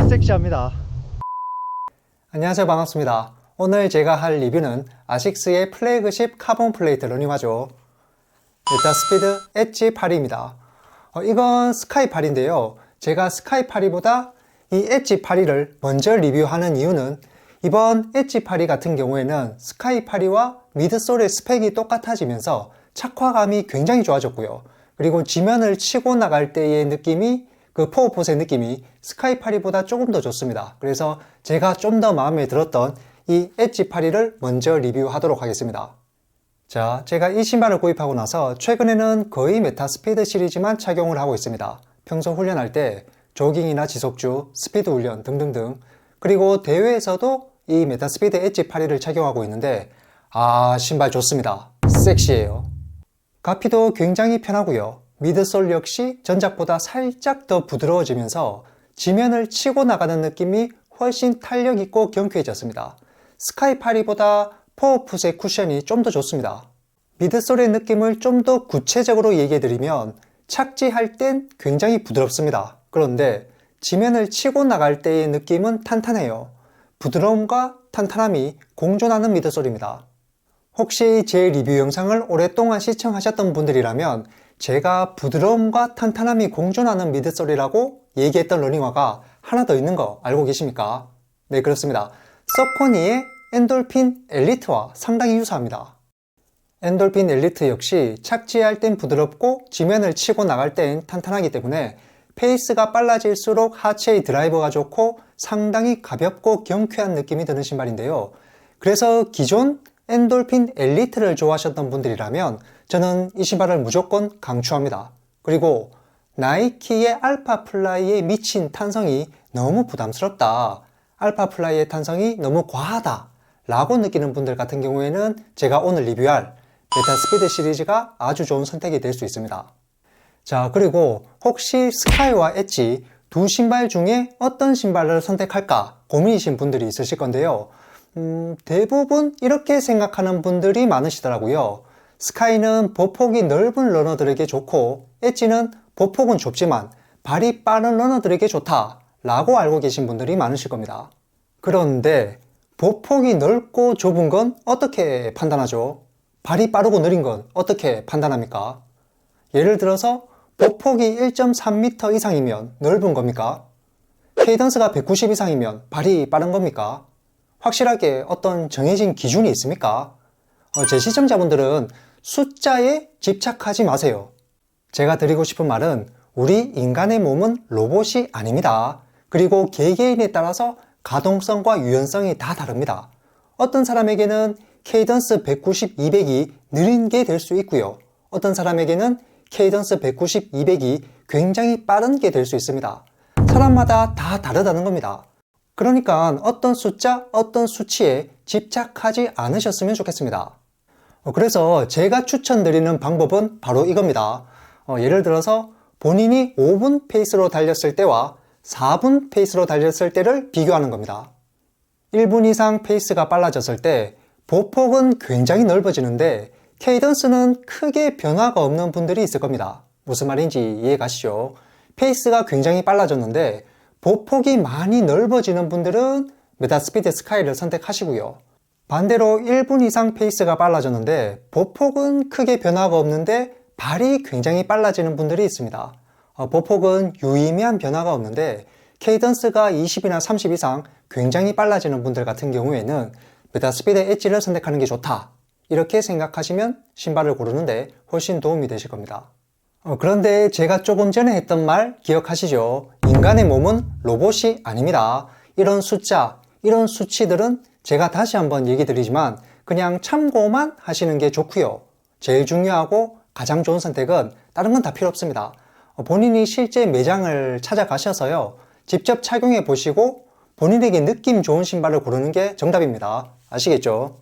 섹시합니다. 안녕하세요, 반갑습니다. 오늘 제가 할 리뷰는 아식스의 플래그십 카본 플레이트 러닝화죠. 메타스피드 엣지 8입니다. 이건 스카이 8인데요. 제가 스카이 8보다 이 엣지 8를 먼저 리뷰하는 이유는 이번 엣지 8 같은 경우에는 스카이 8와 미드솔의 스펙이 똑같아지면서 착화감이 굉장히 좋아졌고요. 그리고 지면을 치고 나갈 때의 느낌이 포어폿의 느낌이 스카이 8보다 조금 더 좋습니다. 그래서 제가 좀 더 마음에 들었던 이 엣지 8를 먼저 리뷰하도록 하겠습니다. 자, 제가 이 신발을 구입하고 나서 최근에는 거의 메타스피드 시리즈만 착용을 하고 있습니다. 평소 훈련할 때 조깅이나 지속주, 스피드 훈련 등등등, 그리고 대회에서도 이 메타스피드 엣지 8를 착용하고 있는데 신발 좋습니다. 섹시해요. 가피도 굉장히 편하고요. 미드솔 역시 전작보다 살짝 더 부드러워지면서 지면을 치고 나가는 느낌이 훨씬 탄력있고 경쾌해졌습니다. 스카이 8보다 포어폿의 쿠션이 좀 더 좋습니다. 미드솔의 느낌을 좀 더 구체적으로 얘기해드리면 착지할 땐 굉장히 부드럽습니다. 그런데 지면을 치고 나갈 때의 느낌은 탄탄해요. 부드러움과 탄탄함이 공존하는 미드솔입니다. 혹시 제 리뷰 영상을 오랫동안 시청하셨던 분들이라면 제가 부드러움과 탄탄함이 공존하는 미드솔이라고 얘기했던 러닝화가 하나 더 있는 거 알고 계십니까? 네, 그렇습니다. 서코니의 엔돌핀 엘리트와 상당히 유사합니다. 엔돌핀 엘리트 역시 착지할 땐 부드럽고 지면을 치고 나갈 땐 탄탄하기 때문에 페이스가 빨라질수록 하체의 드라이버가 좋고 상당히 가볍고 경쾌한 느낌이 드는 신발인데요. 그래서 기존 엔돌핀 엘리트를 좋아하셨던 분들이라면 저는 이 신발을 무조건 강추합니다. 그리고 나이키의 알파플라이의 미친 탄성이 너무 부담스럽다, 알파플라이의 탄성이 너무 과하다 라고 느끼는 분들 같은 경우에는 제가 오늘 리뷰할 메타스피드 시리즈가 아주 좋은 선택이 될 수 있습니다. 자, 그리고 혹시 스카이와 엣지 두 신발 중에 어떤 신발을 선택할까 고민이신 분들이 있으실 건데요. 대부분 이렇게 생각하는 분들이 많으시더라고요. 스카이는 보폭이 넓은 러너들에게 좋고 엣지는 보폭은 좁지만 발이 빠른 러너들에게 좋다 라고 알고 계신 분들이 많으실 겁니다. 그런데 보폭이 넓고 좁은 건 어떻게 판단하죠? 발이 빠르고 느린 건 어떻게 판단합니까? 예를 들어서 보폭이 1.3m 이상이면 넓은 겁니까? 케이던스가 190 이상이면 발이 빠른 겁니까? 확실하게 어떤 정해진 기준이 있습니까? 제 시청자분들은 숫자에 집착하지 마세요. 제가 드리고 싶은 말은 우리 인간의 몸은 로봇이 아닙니다. 그리고 개개인에 따라서 가동성과 유연성이 다 다릅니다. 어떤 사람에게는 케이던스 190, 200이 느린 게 될 수 있고요. 어떤 사람에게는 케이던스 190, 200이 굉장히 빠른 게 될 수 있습니다. 사람마다 다 다르다는 겁니다. 그러니까 어떤 숫자, 어떤 수치에 집착하지 않으셨으면 좋겠습니다. 그래서 제가 추천드리는 방법은 바로 이겁니다. 예를 들어서 본인이 5분 페이스로 달렸을 때와 4분 페이스로 달렸을 때를 비교하는 겁니다. 1분 이상 페이스가 빨라졌을 때 보폭은 굉장히 넓어지는데 케이던스는 크게 변화가 없는 분들이 있을 겁니다. 무슨 말인지 이해 가시죠? 페이스가 굉장히 빨라졌는데 보폭이 많이 넓어지는 분들은 메타스피드 스카이를 선택하시고요. 반대로 1분 이상 페이스가 빨라졌는데 보폭은 크게 변화가 없는데 발이 굉장히 빨라지는 분들이 있습니다. 보폭은 유의미한 변화가 없는데 케이던스가 20이나 30 이상 굉장히 빨라지는 분들 같은 경우에는 메타스피드 엣지를 선택하는 게 좋다, 이렇게 생각하시면 신발을 고르는데 훨씬 도움이 되실 겁니다. 그런데 제가 조금 전에 했던 말 기억하시죠? 인간의 몸은 로봇이 아닙니다. 이런 숫자, 이런 수치들은 제가 다시 한번 얘기 드리지만 그냥 참고만 하시는 게 좋고요. 제일 중요하고 가장 좋은 선택은 다른 건 다 필요 없습니다. 본인이 실제 매장을 찾아가셔서요, 직접 착용해 보시고 본인에게 느낌 좋은 신발을 고르는 게 정답입니다. 아시겠죠?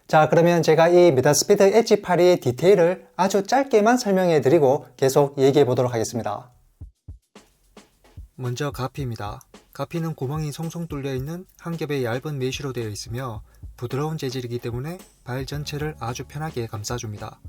자, 그러면 제가 이 메타스피드 엣지 8의 디테일을 아주 짧게만 설명해 드리고 계속 얘기해 보도록 하겠습니다. 먼저 가피입니다. 가피는 구멍이 송송 뚫려 있는 한 겹의 얇은 메쉬로 되어 있으며 부드러운 재질이기 때문에 발 전체를 아주 편하게 감싸줍니다.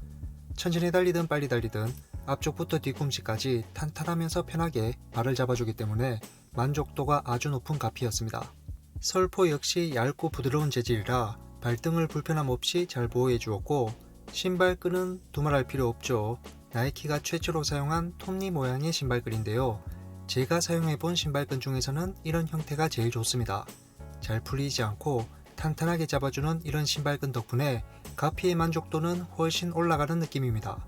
천천히 달리든 빨리 달리든 앞쪽부터 뒤꿈치까지 탄탄하면서 편하게 발을 잡아주기 때문에 만족도가 아주 높은 가피였습니다. 설포 역시 얇고 부드러운 재질이라 발등을 불편함 없이 잘 보호해 주었고, 신발끈은 두말할 필요 없죠. 나이키가 최초로 사용한 톱니 모양의 신발끈인데요. 제가 사용해본 신발끈 중에서는 이런 형태가 제일 좋습니다. 잘 풀리지 않고 탄탄하게 잡아주는 이런 신발끈 덕분에 가피의 만족도는 훨씬 올라가는 느낌입니다.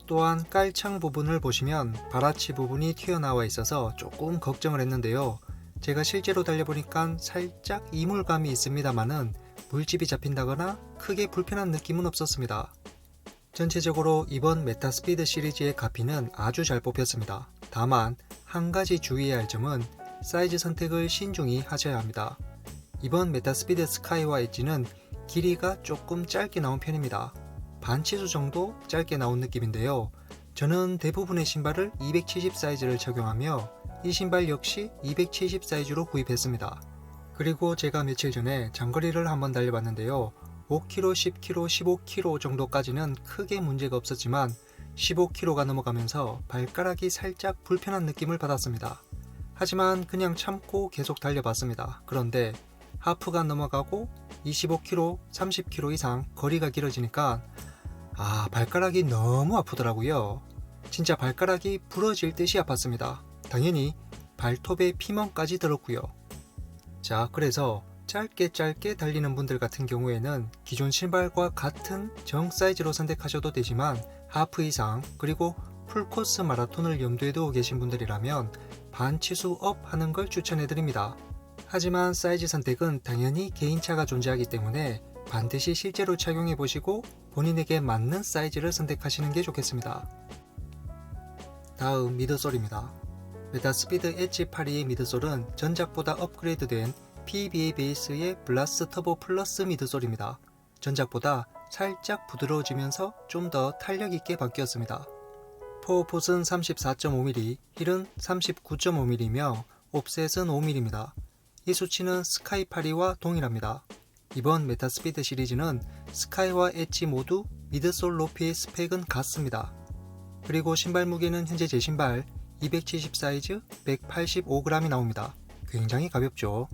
또한 깔창 부분을 보시면 발아치 부분이 튀어나와 있어서 조금 걱정을 했는데요. 제가 실제로 달려보니까 살짝 이물감이 있습니다만은 물집이 잡힌다거나 크게 불편한 느낌은 없었습니다. 전체적으로 이번 메타스피드 시리즈의 가피는 아주 잘 뽑혔습니다. 다만 한 가지 주의해야 할 점은 사이즈 선택을 신중히 하셔야 합니다. 이번 메타스피드 스카이와 엣지는 길이가 조금 짧게 나온 편입니다. 반치수 정도 짧게 나온 느낌인데요. 저는 대부분의 신발을 270 사이즈를 착용하며 이 신발 역시 270 사이즈로 구입했습니다. 그리고 제가 며칠 전에 장거리를 한번 달려봤는데요. 5km, 10km, 15km 정도까지는 크게 문제가 없었지만 15km가 넘어가면서 발가락이 살짝 불편한 느낌을 받았습니다. 하지만 그냥 참고 계속 달려봤습니다. 그런데 하프가 넘어가고 25km, 30km 이상 거리가 길어지니까 발가락이 너무 아프더라고요. 진짜 발가락이 부러질 듯이 아팠습니다. 당연히 발톱에 피멍까지 들었고요. 자, 그래서 짧게 달리는 분들 같은 경우에는 기존 신발과 같은 정 사이즈로 선택하셔도 되지만 하프 이상 그리고 풀코스 마라톤을 염두에 두고 계신 분들이라면 반치수 업 하는 걸 추천해 드립니다. 하지만 사이즈 선택은 당연히 개인차가 존재하기 때문에 반드시 실제로 착용해 보시고 본인에게 맞는 사이즈를 선택하시는 게 좋겠습니다. 다음 미드솔입니다. 메타스피드 엣지 82의 미드솔은 전작보다 업그레이드된 PBA 베이스의 블라스트 터보 플러스 미드솔입니다. 전작보다 살짝 부드러워지면서 좀 더 탄력 있게 바뀌었습니다. 포어폿은 34.5mm, 힐은 39.5mm이며 옵셋은 5mm입니다. 이 수치는 스카이 82와 동일합니다. 이번 메타스피드 시리즈는 스카이와 엣지 모두 미드솔 높이의 스펙은 같습니다. 그리고 신발 무게는 현재 제 신발 270 사이즈 185g이 나옵니다. 굉장히 가볍죠.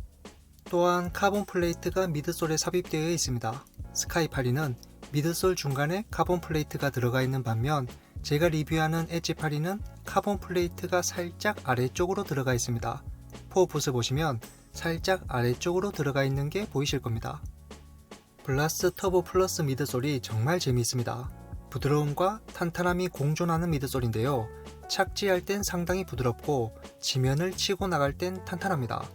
또한 카본 플레이트가 미드솔에 삽입되어 있습니다. 스카이 82는 미드솔 중간에 카본 플레이트가 들어가 있는 반면 제가 리뷰하는 엣지 82는 카본 플레이트가 살짝 아래쪽으로 들어가 있습니다. 포어폿을 보시면 살짝 아래쪽으로 들어가 있는 게 보이실 겁니다. 블라스트 터보 플러스 미드솔이 정말 재미있습니다. 부드러움과 탄탄함이 공존하는 미드솔인데요. 착지할 땐 상당히 부드럽고 지면을 치고 나갈 땐 탄탄합니다.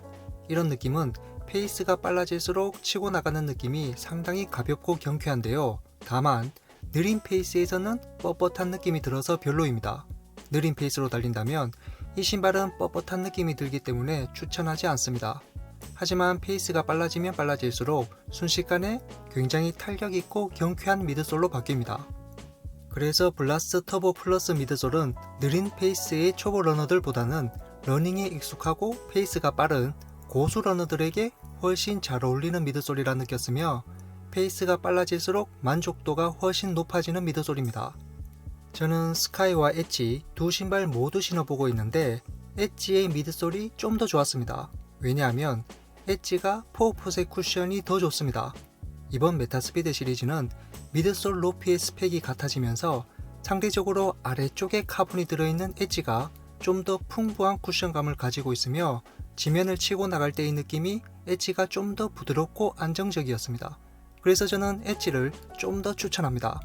이런 느낌은 페이스가 빨라질수록 치고 나가는 느낌이 상당히 가볍고 경쾌한데요. 다만 느린 페이스에서는 뻣뻣한 느낌이 들어서 별로입니다. 느린 페이스로 달린다면 이 신발은 뻣뻣한 느낌이 들기 때문에 추천하지 않습니다. 하지만 페이스가 빨라지면 빨라질수록 순식간에 굉장히 탄력 있고 경쾌한 미드솔로 바뀝니다. 그래서 블라스트 터보 플러스 미드솔은 느린 페이스의 초보 러너들보다는 러닝에 익숙하고 페이스가 빠른 고수 러너들에게 훨씬 잘 어울리는 미드솔이라 느꼈으며 페이스가 빨라질수록 만족도가 훨씬 높아지는 미드솔입니다. 저는 스카이와 엣지 두 신발 모두 신어보고 있는데 엣지의 미드솔이 좀 더 좋았습니다. 왜냐하면 엣지가 포어폿의 쿠션이 더 좋습니다. 이번 메타스피드 시리즈는 미드솔 높이의 스펙이 같아지면서 상대적으로 아래쪽에 카본이 들어있는 엣지가 좀 더 풍부한 쿠션감을 가지고 있으며 지면을 치고 나갈 때의 느낌이 엣지가 좀 더 부드럽고 안정적이었습니다. 그래서 저는 엣지를 좀 더 추천합니다.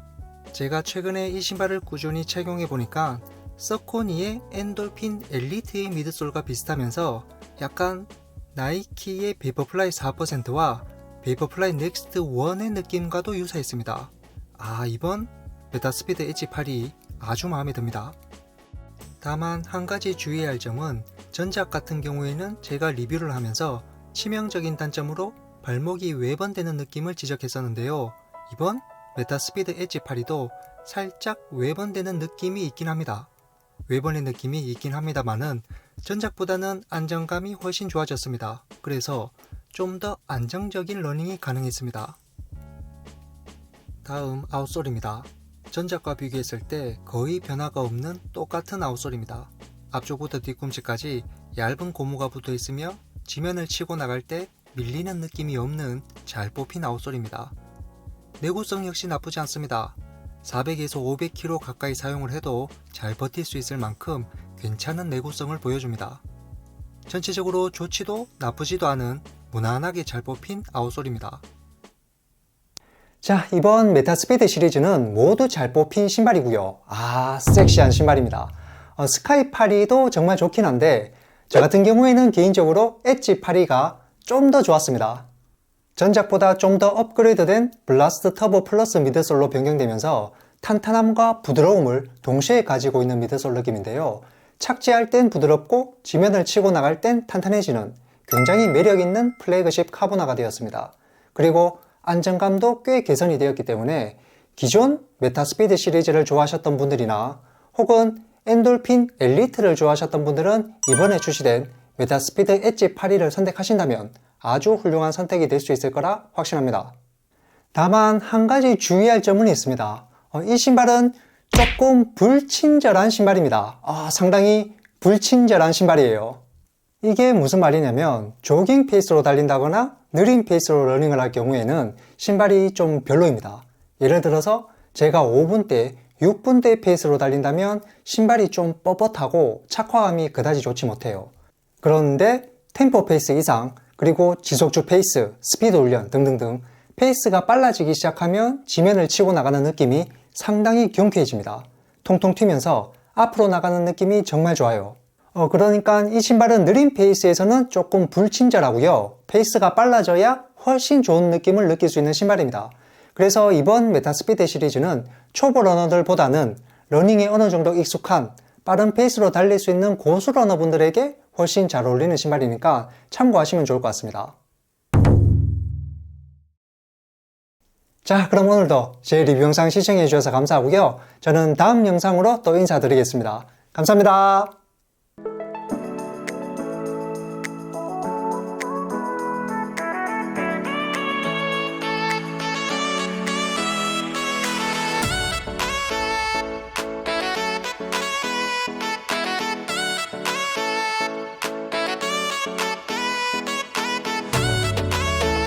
제가 최근에 이 신발을 꾸준히 착용해보니까 서코니의 엔돌핀 엘리트의 미드솔과 비슷하면서 약간 나이키의 베이퍼플라이 4%와 베이퍼플라이 넥스트 1의 느낌과도 유사했습니다. 이번 메타스피드 엣지 82 아주 마음에 듭니다. 다만 한 가지 주의해야 할 점은 전작 같은 경우에는 제가 리뷰를 하면서 치명적인 단점으로 발목이 외번되는 느낌을 지적했었는데요. 이번 메타스피드 엣지 82도 살짝 외번되는 느낌이 있긴 합니다. 외번의 느낌이 있긴 합니다만은 전작보다는 안정감이 훨씬 좋아졌습니다. 그래서 좀 더 안정적인 러닝이 가능했습니다. 다음 아웃솔입니다. 전작과 비교했을 때 거의 변화가 없는 똑같은 아웃솔입니다. 앞쪽부터 뒤꿈치까지 얇은 고무가 붙어 있으며 지면을 치고 나갈 때 밀리는 느낌이 없는 잘 뽑힌 아웃솔입니다. 내구성 역시 나쁘지 않습니다. 400에서 500km 가까이 사용을 해도 잘 버틸 수 있을 만큼 괜찮은 내구성을 보여줍니다. 전체적으로 좋지도 나쁘지도 않은 무난하게 잘 뽑힌 아웃솔입니다. 자, 이번 메타스피드 시리즈는 모두 잘 뽑힌 신발이고요. 섹시한 신발입니다. 스카이 파리도 정말 좋긴 한데 저 같은 경우에는 개인적으로 엣지 파리가 좀 더 좋았습니다. 전작보다 좀 더 업그레이드된 블라스트 터보 플러스 미드솔로 변경되면서 탄탄함과 부드러움을 동시에 가지고 있는 미드솔 느낌인데요. 착지할 땐 부드럽고 지면을 치고 나갈 땐 탄탄해지는 굉장히 매력있는 플래그십 카보나가 되었습니다. 그리고 안정감도 꽤 개선이 되었기 때문에 기존 메타스피드 시리즈를 좋아하셨던 분들이나 혹은 엔돌핀 엘리트를 좋아하셨던 분들은 이번에 출시된 메타스피드 엣지 8를 선택하신다면 아주 훌륭한 선택이 될 수 있을 거라 확신합니다. 다만 한 가지 주의할 점은 있습니다. 이 신발은 조금 불친절한 신발입니다. 상당히 불친절한 신발이에요. 이게 무슨 말이냐면 조깅 페이스로 달린다거나 느린 페이스로 러닝을 할 경우에는 신발이 좀 별로입니다. 예를 들어서 제가 5분대, 6분대 페이스로 달린다면 신발이 좀 뻣뻣하고 착화감이 그다지 좋지 못해요. 그런데 템포 페이스 이상, 그리고 지속주 페이스, 스피드 훈련 등등등 페이스가 빨라지기 시작하면 지면을 치고 나가는 느낌이 상당히 경쾌해집니다. 통통 튀면서 앞으로 나가는 느낌이 정말 좋아요. 그러니까 이 신발은 느린 페이스에서는 조금 불친절하고요. 페이스가 빨라져야 훨씬 좋은 느낌을 느낄 수 있는 신발입니다. 그래서 이번 메타스피드 시리즈는 초보 러너들보다는 러닝에 어느 정도 익숙한 빠른 페이스로 달릴 수 있는 고수 러너분들에게 훨씬 잘 어울리는 신발이니까 참고하시면 좋을 것 같습니다. 자, 그럼 오늘도 제 리뷰 영상 시청해 주셔서 감사하고요. 저는 다음 영상으로 또 인사드리겠습니다. 감사합니다.